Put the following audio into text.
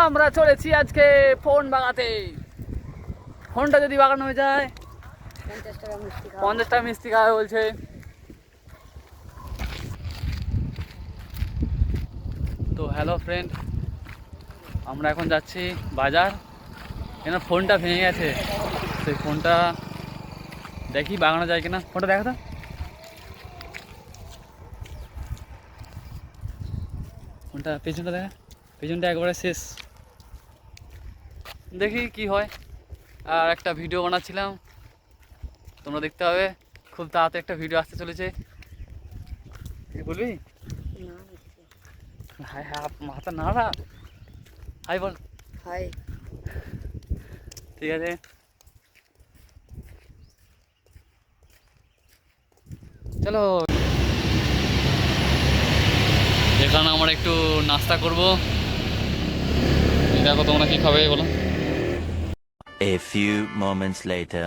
আমরা চলেছি আজকে ফোন বাগাতে। ফোনটা যদি বাগানো হয়ে যায় 50 টাকা মিষ্টি খাওয়া বলছে। তো হ্যালো ফ্রেন্ড, আমরা এখন যাচ্ছি বাজার। কেন ফোনটা ভেঙে গেছে, সেই ফোনটা দেখি বাগানো যায় কিনা। ফোনটা দেখা তো, ফোনটা পেছনটা দেখা, পেছনটা একবারে শেষ। দেখি কি হয়। আর একটা ভিডিও বানাচ্ছিলাম, তোমরা দেখতে হবে। খুব তাড়াতাড়ি একটা ভিডিও আসতে চলেছে। কি বলবি? হাই হ্যাঁ, মাথা নাড়া। হাই বল। হাই। ঠিক আছে, চলো। এখানে আমরা একটু নাস্তা করব। দেখো তোমরা কি খাবে বলো। A few moments later.